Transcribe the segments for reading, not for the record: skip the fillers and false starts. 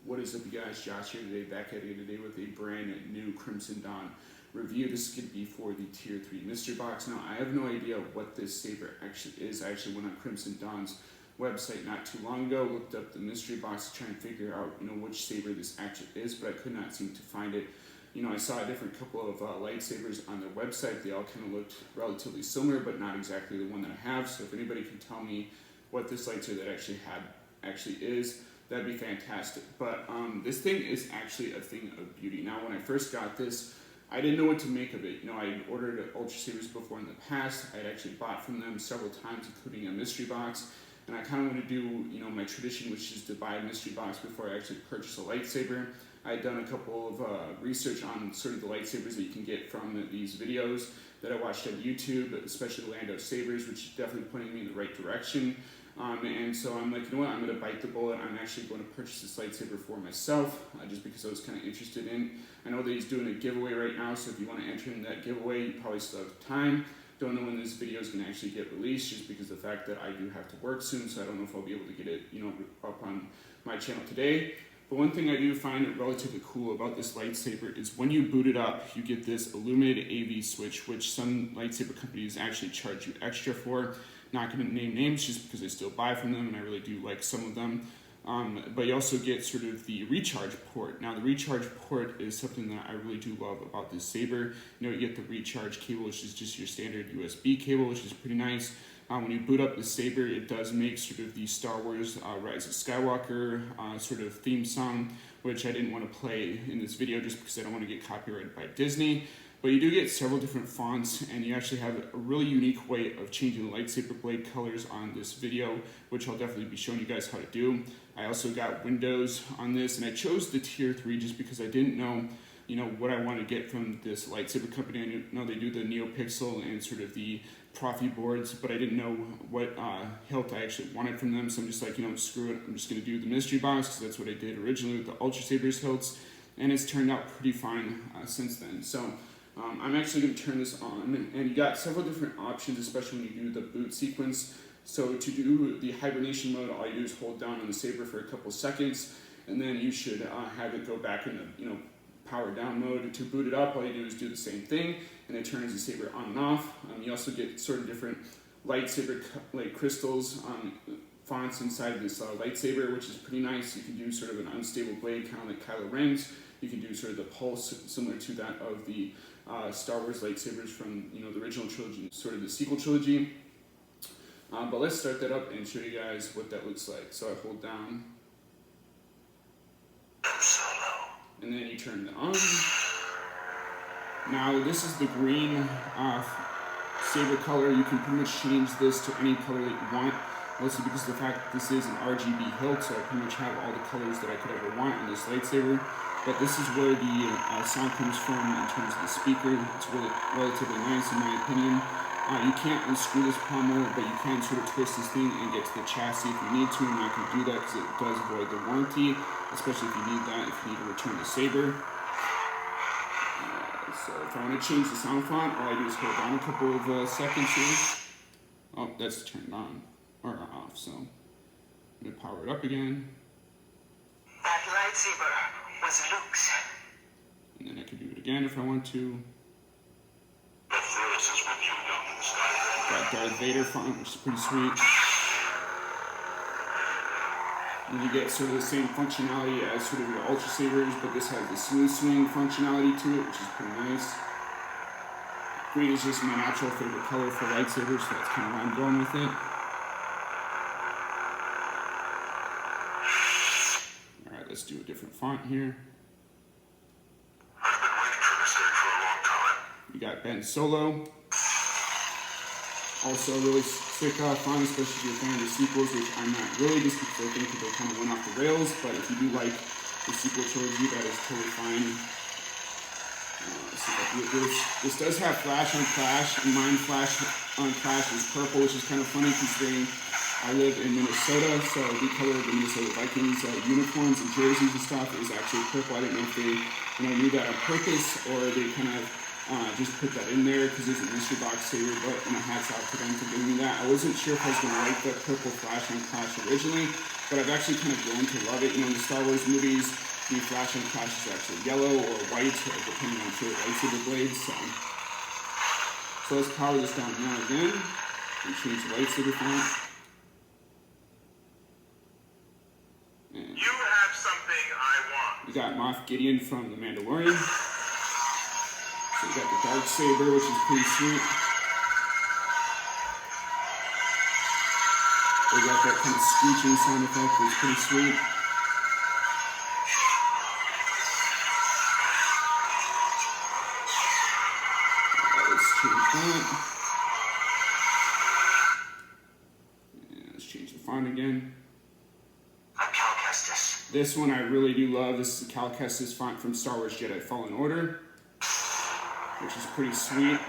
What is up, you guys? Josh here today, back at you today with a brand new Crimson Dawn review. This could be for the Tier 3 Mystery Box. Now, I have no idea what this saber actually is. I actually went on Crimson Dawn's website not too long ago, looked up the Mystery Box to try and figure out, which saber this actually is, but I could not seem to find it. I saw a different couple of lightsabers on their website. They all kind of looked relatively similar, but not exactly the one that I have. So if anybody can tell me what this lightsaber that actually is, that'd be fantastic. But this thing is actually a thing of beauty. Now, when I first got this, I didn't know what to make of it. I had ordered Ultra Sabers before in the past. I had actually bought from them several times, including a mystery box. And I kind of want to do, my tradition, which is to buy a mystery box before I actually purchase a lightsaber. I had done a couple of research on sort of the lightsabers that you can get from these videos that I watched on YouTube, especially the Lando Sabers, which is definitely pointing me in the right direction. And so I'm like, I'm going to bite the bullet. I'm actually going to purchase this lightsaber for myself, just because I was kind of interested in. I know that he's doing a giveaway right now, so if you want to enter in that giveaway, you probably still have time. Don't know when this video is going to actually get released, just because of the fact that I do have to work soon, so I don't know if I'll be able to get it, up on my channel today. But one thing I do find relatively cool about this lightsaber is when you boot it up, you get this illuminated AV switch, which some lightsaber companies actually charge you extra for. Not going to name names just because I still buy from them, and I really do like some of them. But you also get sort of the recharge port. Now, the recharge port is something that I really do love about this saber. You get the recharge cable, which is just your standard USB cable, which is pretty nice. When you boot up the saber, it does make sort of the Star Wars Rise of Skywalker sort of theme song, which I didn't want to play in this video just because I don't want to get copyrighted by Disney. But you do get several different fonts, and you actually have a really unique way of changing the lightsaber blade colors on this video, which I'll definitely be showing you guys how to do. I also got windows on this, and I chose the Tier 3 just because I didn't know, what I want to get from this lightsaber company. I know they do the NeoPixel and sort of the Profi boards, but I didn't know what hilt I actually wanted from them, so I'm just like, screw it, I'm just going to do the mystery box, because that's what I did originally with the Ultra Sabers hilts, and it's turned out pretty fine since then. So I'm actually going to turn this on, and you got several different options, especially when you do the boot sequence. So to do the hibernation mode, all you do is hold down on the saber for a couple seconds, and then you should have it go back into power down mode. To boot it up, all you do is do the same thing, and it turns the saber on and off. You also get sort of different lightsaber crystals fonts inside of this lightsaber, which is pretty nice. You can do sort of an unstable blade, kind of like Kylo Ren's. You can do sort of the pulse, similar to that of the Star Wars lightsabers from the original trilogy, sort of the sequel trilogy. But let's start that up and show you guys what that looks like. So I hold down, and then you turn it on. Now this is the green saber color. You can pretty much change this to any color that you want. Mostly because of the fact that this is an RGB hilt, so I pretty much have all the colors that I could ever want on this lightsaber. But this is where the sound comes from in terms of the speaker. It's really relatively nice in my opinion. You can't unscrew this pommel, but you can sort of twist this thing and get to the chassis if you need to. I'm not going to do that because it does void the warranty, especially if you need that, if you need to return the saber. So if I want to change the sound font, all I do is hold down a couple of seconds here. Oh, that's turned on, or off, so I'm going to power it up again. That lightsaber was Luke's. And then I can do it again if I want to. Got Darth Vader font, which is pretty sweet. And you get sort of the same functionality as sort of your Ultra Sabers, but this has the smooth swing functionality to it, which is pretty nice. Green is just my natural favorite color for lightsabers, so that's kind of why I'm going with it. Alright, let's do a different font here. I've been waiting for this day for a long time. You got Ben Solo. Also a really sick font, especially if you're a fan of the sequels, which I'm not really, just because I think that they kind of went off the rails, but if you do like the sequel trilogy, that is totally fine. This does have flash on Clash, and mine flash on Clash is purple, which is kind of funny considering I live in Minnesota, so the color of the Minnesota Vikings uniforms and jerseys and stuff is actually purple. I didn't know if they knew that on purpose, or they kind of Just put that in there because it's a mystery box saber, but hats off to them for giving me that. I wasn't sure if I was going to like the purple flash on Clash originally, but I've actually kind of grown to love it. In the Star Wars movies, the flash on Clash is actually yellow or white, depending on your lightsaber blades. So let's power this down now again and change the lightsaber font. And You have something I want. we got Moff Gideon from The Mandalorian. So we got the dark saber, which is pretty sweet. We got that kind of screeching sound effect, which is pretty sweet. Let's change that. And let's change the font again. I'm Cal Kestis. This one I really do love. This is Cal Kestis font from Star Wars Jedi Fallen Order, which is pretty sweet.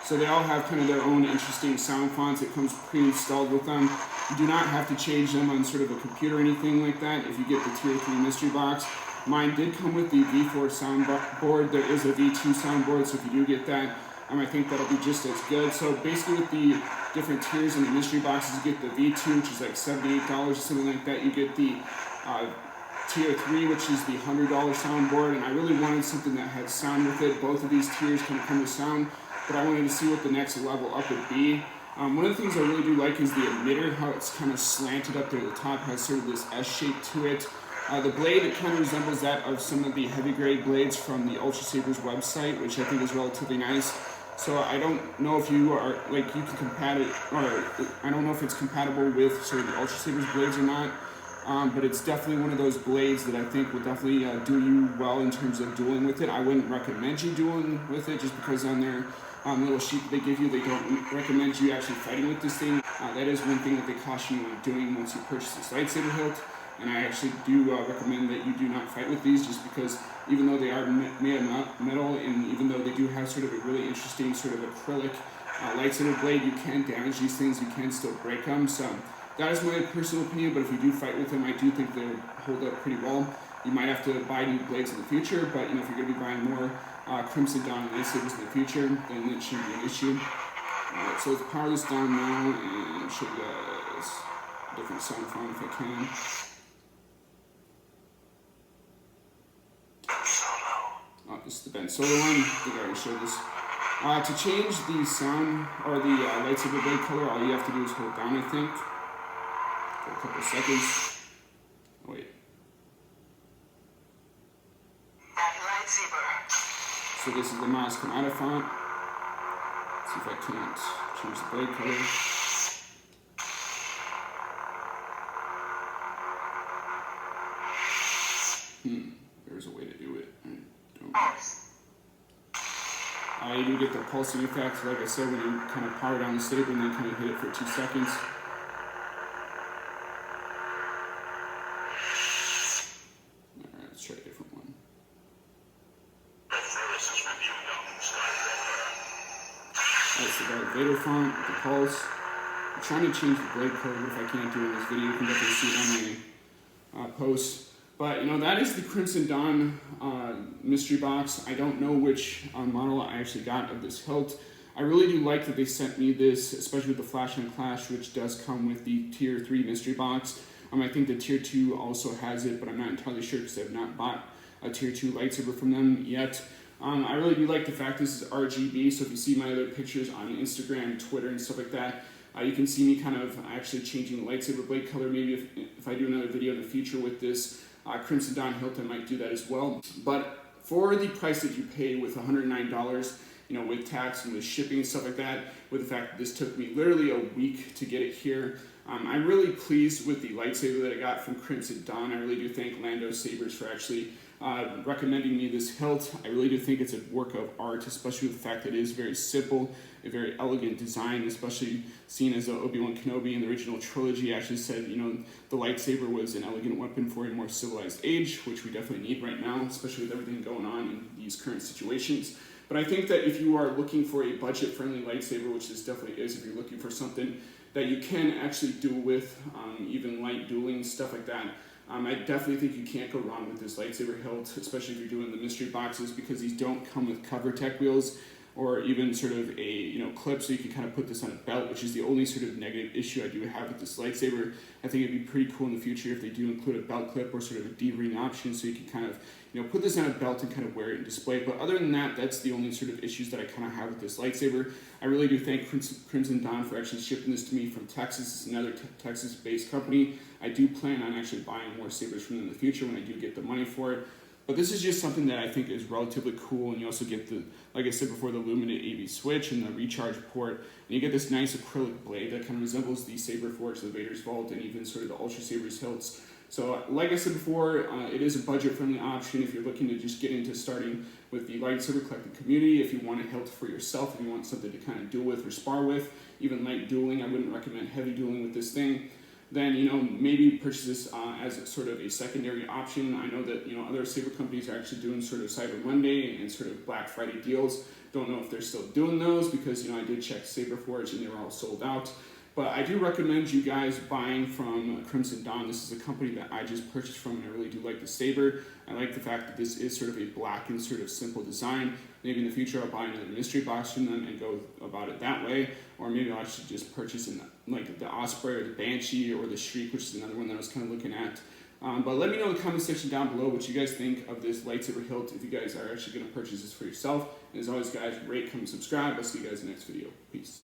So they all have kind of their own interesting sound fonts. It comes pre-installed with them. You do not have to change them on sort of a computer or anything like that if you get the Tier 3 mystery box. Mine did come with the V4 soundboard. There is a V2 soundboard, so if you do get that, I think that'll be just as good. So basically with the different tiers in the mystery boxes, you get the V2, which is like $78 or something like that. You get the Tier 3, which is the $100 soundboard, and I really wanted something that had sound with it. Both of these tiers can come with sound, but I wanted to see what the next level up would be. One of the things I really do like is the emitter, how it's kind of slanted up there at the top, has sort of this S shape to it. The blade, it kind of resembles that of some of the heavy grade blades from the Ultra Sabers website, which I think is relatively nice. So I don't know if you are, you can compat it, or I don't know if it's compatible with sort of the Ultra Sabers blades or not. But it's definitely one of those blades that I think will definitely do you well in terms of dueling with it. I wouldn't recommend you dueling with it just because on their little sheet that they give you, they don't recommend you actually fighting with this thing. That is one thing that they caution you on doing once you purchase this lightsaber hilt. And I actually do recommend that you do not fight with these, just because even though they are made of metal, and even though they do have sort of a really interesting sort of acrylic lightsaber blade, you can damage these things, you can still break them. So that is my personal opinion, but if you do fight with them, I do think they'll hold up pretty well. You might have to buy new blades in the future, but if you're going to be buying more Crimson Dawn lightsabers in the future, then it shouldn't be an issue. Alright, so let's power this down now and show you guys a different sound font if I can. This is the Ben Solo one. I think I already showed this. To change the sound or the lightsaber blade color, all you have to do is hold down, I think, for a couple seconds. Oh, wait. That lightsaber. So this is the Maz Kanata font. Let's see if I can't change the blade color. There's a way to do it. You do get the pulsing effect, like I said, when you kind of power down the saber and then kind of hit it for 2 seconds. Alright, let's try a different one. That's the Darth Vader font with the pulse. I'm trying to change the blade color, but if I can't do it in this video, you can definitely see it on my post. But, that is the Crimson Dawn mystery box. I don't know which model I actually got of this hilt. I really do like that they sent me this, especially with the Flash on Clash, which does come with the Tier 3 mystery box. I think the Tier 2 also has it, but I'm not entirely sure because I have not bought a Tier 2 lightsaber from them yet. I really do like the fact this is RGB, so if you see my other pictures on Instagram, Twitter, and stuff like that, you can see me kind of actually changing the lightsaber blade color. Maybe if I do another video in the future with this Crimson Dawn hilt, I might do that as well. But for the price that you pay with $109, with tax and with shipping and stuff like that, with the fact that this took me literally a week to get it here, I'm really pleased with the lightsaber that I got from Crimson Dawn. I really do thank Lando Sabers for actually recommending me this hilt. I really do think it's a work of art, especially with the fact that it is very simple, a very elegant design, especially seen as Obi-Wan Kenobi in the original trilogy actually said, the lightsaber was an elegant weapon for a more civilized age, which we definitely need right now, especially with everything going on in these current situations. But I think that if you are looking for a budget-friendly lightsaber, which this definitely is, if you're looking for something that you can actually duel with, even light dueling, stuff like that, I definitely think you can't go wrong with this lightsaber hilt, especially if you're doing the mystery boxes, because these don't come with cover tech wheels or even sort of a clip, so you can kind of put this on a belt, which is the only sort of negative issue I do have with this lightsaber. I think it'd be pretty cool in the future if they do include a belt clip or sort of a D-ring option, so you can kind of put this on a belt and kind of wear it and display. But other than that, that's the only sort of issues that I kind of have with this lightsaber. I really do thank Crimson Dawn for actually shipping this to me from Texas. It's another Texas-based company. I do plan on actually buying more sabers from them in the future when I do get the money for it. But this is just something that I think is relatively cool, and you also get the, like I said before, the Luminate AV switch and the recharge port, and you get this nice acrylic blade that kind of resembles the Saber Forge, the Vader's Vault, and even sort of the Ultra Saber's hilts. So like I said before, it is a budget-friendly option if you're looking to just get into starting with the lightsaber collecting community. If you want a hilt for yourself, if you want something to kind of duel with or spar with, even light dueling, I wouldn't recommend heavy dueling with this thing. Then maybe purchase this as sort of a secondary option. I know that other saber companies are actually doing sort of Cyber Monday and sort of Black Friday deals. Don't know if they're still doing those because I did check Saber Forge and they were all sold out. But I do recommend you guys buying from Crimson Dawn. This is a company that I just purchased from, and I really do like the saber. I like the fact that this is sort of a black and sort of simple design. Maybe in the future I'll buy another mystery box from them and go about it that way. Or maybe I'll actually just purchase like the Osprey or the Banshee or the Shriek, which is another one that I was kind of looking at. But let me know in the comment section down below what you guys think of this lightsaber hilt, if you guys are actually going to purchase this for yourself. And as always, guys, rate, comment, subscribe. I'll see you guys in the next video. Peace.